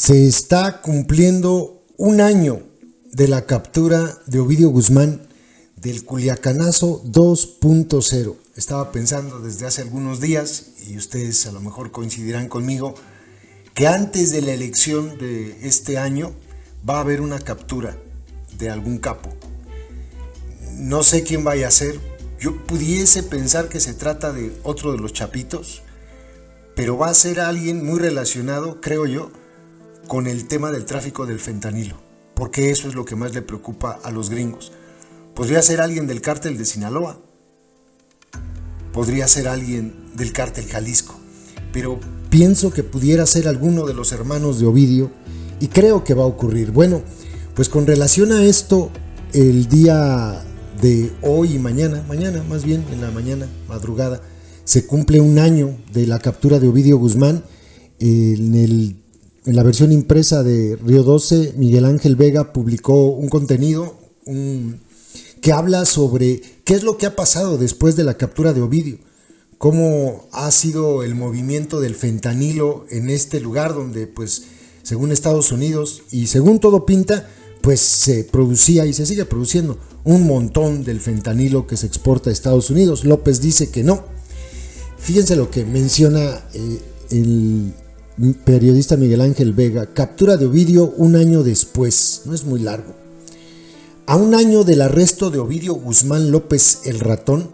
Se está cumpliendo un año de la captura de Ovidio Guzmán del Culiacanazo 2.0. Estaba pensando desde hace algunos días, y ustedes a lo mejor coincidirán conmigo, que antes de la elección de este año va a haber una captura de algún capo. No sé quién vaya a ser. Yo pudiese pensar que se trata de otro de los chapitos, pero va a ser alguien muy relacionado, creo yo, con el tema del tráfico del fentanilo, porque eso es lo que más le preocupa a los gringos. Podría ser alguien del cártel de Sinaloa, podría ser alguien del cártel Jalisco, pero pienso que pudiera ser alguno de los hermanos de Ovidio, y creo que va a ocurrir. Bueno, pues con relación a esto, el día de hoy y mañana más bien en la mañana, madrugada, se cumple un año de la captura de Ovidio Guzmán. En la versión impresa de Río 12, Miguel Ángel Vega publicó un contenido que habla sobre qué es lo que ha pasado después de la captura de Ovidio, cómo ha sido el movimiento del fentanilo en este lugar donde, pues, según Estados Unidos y según todo pinta, pues se producía y se sigue produciendo un montón del fentanilo que se exporta a Estados Unidos. López dice que no. Fíjense lo que menciona el periodista Miguel Ángel Vega: captura de Ovidio un año después, no es muy largo. A un año del arresto de Ovidio Guzmán López el Ratón,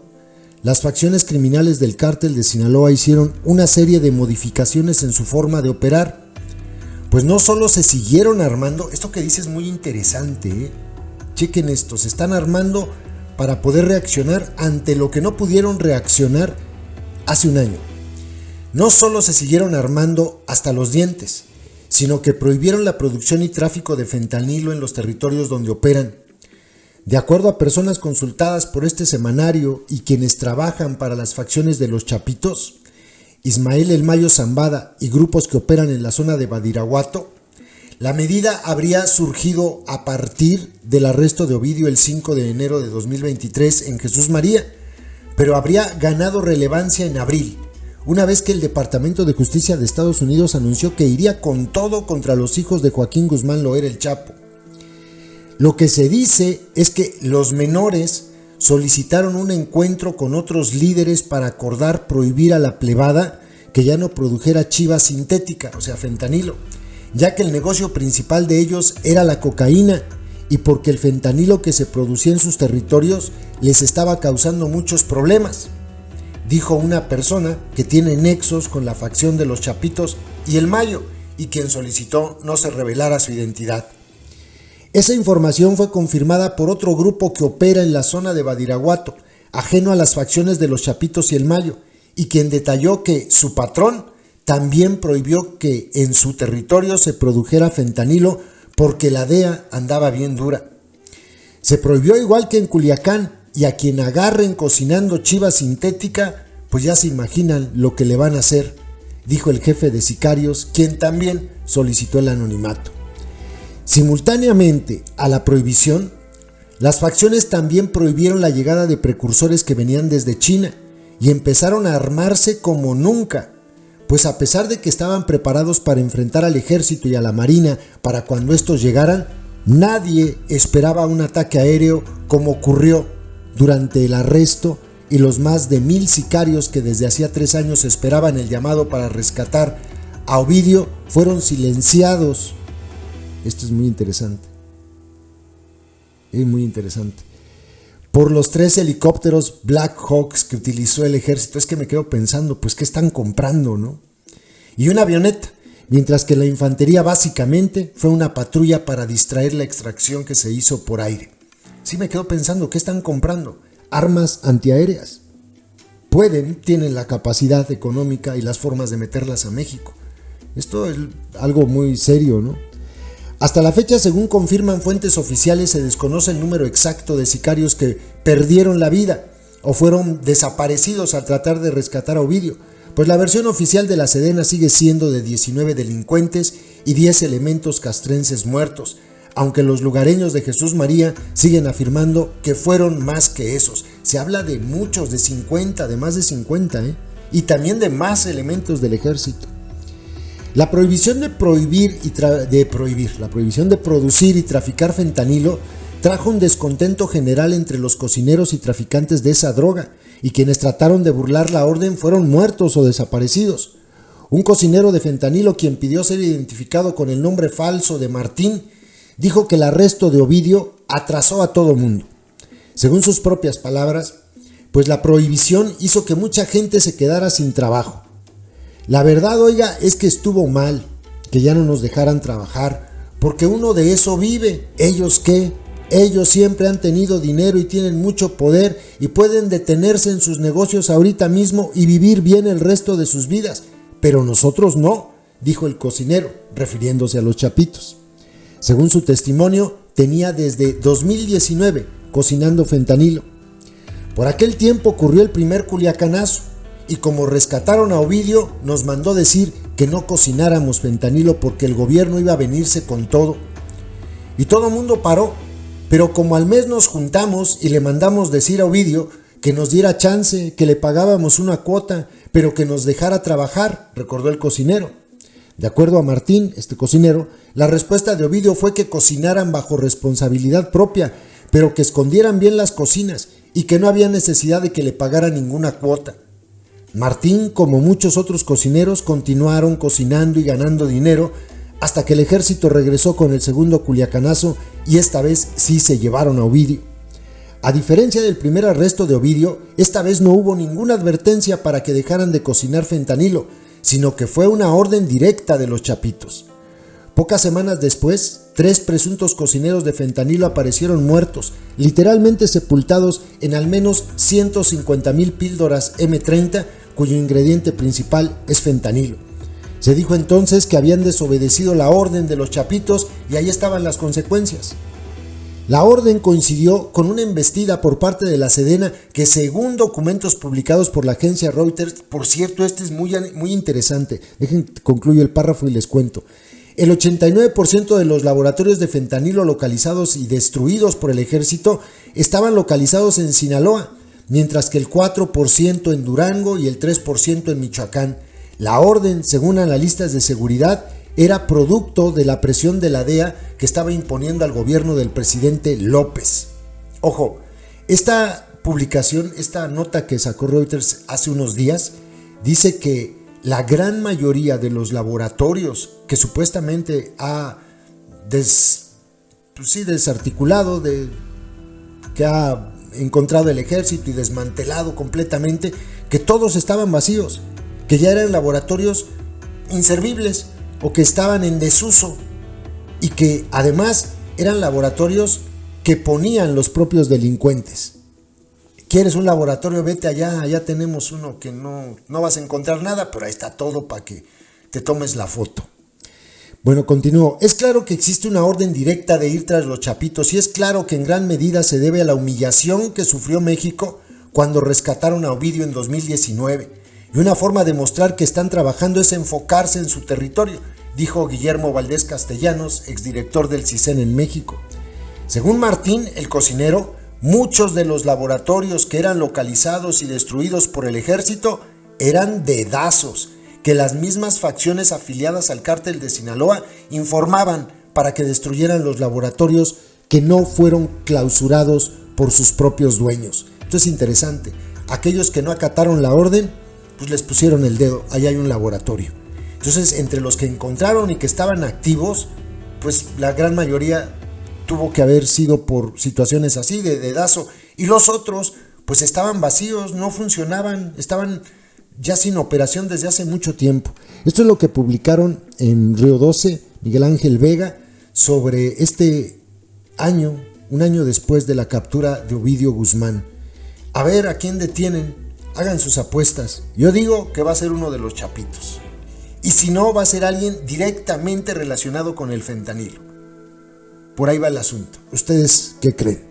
las facciones criminales del cártel de Sinaloa hicieron una serie de modificaciones en su forma de operar. Pues no solo se siguieron armando, esto que dice es muy interesante, chequen esto, se están armando para poder reaccionar ante lo que no pudieron reaccionar hace un año. No solo se siguieron armando hasta los dientes, sino que prohibieron la producción y tráfico de fentanilo en los territorios donde operan. De acuerdo a personas consultadas por este semanario y quienes trabajan para las facciones de los Chapitos, Ismael El Mayo Zambada y grupos que operan en la zona de Badiraguato, la medida habría surgido a partir del arresto de Ovidio el 5 de enero de 2023 en Jesús María, pero habría ganado relevancia en abril, una vez que el Departamento de Justicia de Estados Unidos anunció que iría con todo contra los hijos de Joaquín Guzmán Loera el Chapo. Lo que se dice es que los menores solicitaron un encuentro con otros líderes para acordar prohibir a la plebada que ya no produjera chiva sintética, o sea, fentanilo, ya que el negocio principal de ellos era la cocaína y porque el fentanilo que se producía en sus territorios les estaba causando muchos problemas, dijo una persona que tiene nexos con la facción de los Chapitos y El Mayo y quien solicitó no se revelara su identidad. Esa información fue confirmada por otro grupo que opera en la zona de Badiraguato, ajeno a las facciones de los Chapitos y El Mayo, y quien detalló que su patrón también prohibió que en su territorio se produjera fentanilo porque la DEA andaba bien dura. Se prohibió igual que en Culiacán, y a quien agarren cocinando chiva sintética, pues ya se imaginan lo que le van a hacer, dijo el jefe de sicarios, quien también solicitó el anonimato. Simultáneamente a la prohibición, las facciones también prohibieron la llegada de precursores que venían desde China y empezaron a armarse como nunca, pues a pesar de que estaban preparados para enfrentar al ejército y a la marina para cuando estos llegaran, nadie esperaba un ataque aéreo como ocurrió durante el arresto, y los más de 1000 sicarios que desde hacía 3 años esperaban el llamado para rescatar a Ovidio fueron silenciados. Esto es muy interesante. Es muy interesante. Por los 3 helicópteros Black Hawks que utilizó el ejército. Es que me quedo pensando, pues, ¿qué están comprando, no? Y una avioneta, mientras que la infantería básicamente fue una patrulla para distraer la extracción que se hizo por aire. Sí me quedo pensando, ¿qué están comprando? Armas antiaéreas. Tienen la capacidad económica y las formas de meterlas a México. Esto es algo muy serio, ¿no? Hasta la fecha, según confirman fuentes oficiales, se desconoce el número exacto de sicarios que perdieron la vida o fueron desaparecidos al tratar de rescatar a Ovidio, pues la versión oficial de la Sedena sigue siendo de 19 delincuentes y 10 elementos castrenses muertos, aunque los lugareños de Jesús María siguen afirmando que fueron más que esos. Se habla de muchos, de más de 50, y también de más elementos del ejército. La prohibición de producir y traficar fentanilo trajo un descontento general entre los cocineros y traficantes de esa droga, y quienes trataron de burlar la orden fueron muertos o desaparecidos. Un cocinero de fentanilo, quien pidió ser identificado con el nombre falso de Martín, dijo que el arresto de Ovidio atrasó a todo mundo. Según sus propias palabras, pues la prohibición hizo que mucha gente se quedara sin trabajo. La verdad, oiga, es que estuvo mal que ya no nos dejaran trabajar, porque uno de eso vive. ¿Ellos qué? Ellos siempre han tenido dinero y tienen mucho poder y pueden detenerse en sus negocios ahorita mismo y vivir bien el resto de sus vidas, pero nosotros no, dijo el cocinero, refiriéndose a los chapitos. Según su testimonio, tenía desde 2019 cocinando fentanilo. Por aquel tiempo ocurrió el primer Culiacanazo, y como rescataron a Ovidio, nos mandó decir que no cocináramos fentanilo porque el gobierno iba a venirse con todo. Y todo el mundo paró, pero como al mes nos juntamos y le mandamos decir a Ovidio que nos diera chance, que le pagábamos una cuota, pero que nos dejara trabajar, recordó el cocinero. De acuerdo a Martín, este cocinero, la respuesta de Ovidio fue que cocinaran bajo responsabilidad propia, pero que escondieran bien las cocinas y que no había necesidad de que le pagara ninguna cuota. Martín, como muchos otros cocineros, continuaron cocinando y ganando dinero hasta que el ejército regresó con el segundo Culiacanazo, y esta vez sí se llevaron a Ovidio. A diferencia del primer arresto de Ovidio, esta vez no hubo ninguna advertencia para que dejaran de cocinar fentanilo, sino que fue una orden directa de los chapitos. Pocas semanas después, 3 presuntos cocineros de fentanilo aparecieron muertos, literalmente sepultados en al menos 150,000 píldoras M30, cuyo ingrediente principal es fentanilo. Se dijo entonces que habían desobedecido la orden de los chapitos y ahí estaban las consecuencias. La orden coincidió con una embestida por parte de la Sedena que, según documentos publicados por la agencia Reuters, por cierto, este es muy interesante, concluyo el párrafo y les cuento. El 89% de los laboratorios de fentanilo localizados y destruidos por el ejército estaban localizados en Sinaloa, mientras que el 4% en Durango y el 3% en Michoacán. La orden, según analistas de seguridad, era producto de la presión de la DEA que estaba imponiendo al gobierno del presidente López. Ojo, esta publicación, esta nota que sacó Reuters hace unos días, dice que la gran mayoría de los laboratorios que supuestamente ha desarticulado, que ha encontrado el ejército y desmantelado completamente, que todos estaban vacíos, que ya eran laboratorios inservibles o que estaban en desuso, y que además eran laboratorios que ponían los propios delincuentes. ¿Quieres un laboratorio? Vete allá, allá tenemos uno que no vas a encontrar nada, pero ahí está todo para que te tomes la foto. Bueno, continúo. Es claro que existe una orden directa de ir tras los chapitos, y es claro que en gran medida se debe a la humillación que sufrió México cuando rescataron a Ovidio en 2019. Y una forma de mostrar que están trabajando es enfocarse en su territorio, dijo Guillermo Valdés Castellanos, exdirector del CISEN en México. Según Martín, el cocinero, muchos de los laboratorios que eran localizados y destruidos por el ejército eran dedazos que las mismas facciones afiliadas al cártel de Sinaloa informaban para que destruyeran los laboratorios que no fueron clausurados por sus propios dueños. Esto es interesante. Aquellos que no acataron la orden, pues les pusieron el dedo, ahí hay un laboratorio. Entonces, entre los que encontraron y que estaban activos, pues la gran mayoría tuvo que haber sido por situaciones así, de dedazo, y los otros, pues estaban vacíos, no funcionaban, estaban ya sin operación desde hace mucho tiempo. Esto es lo que publicaron en Río 12, Miguel Ángel Vega, sobre este año, un año después de la captura de Ovidio Guzmán. A ver a quién detienen, hagan sus apuestas. Yo digo que va a ser uno de los chapitos. Y si no, va a ser alguien directamente relacionado con el fentanilo. Por ahí va el asunto. ¿Ustedes qué creen?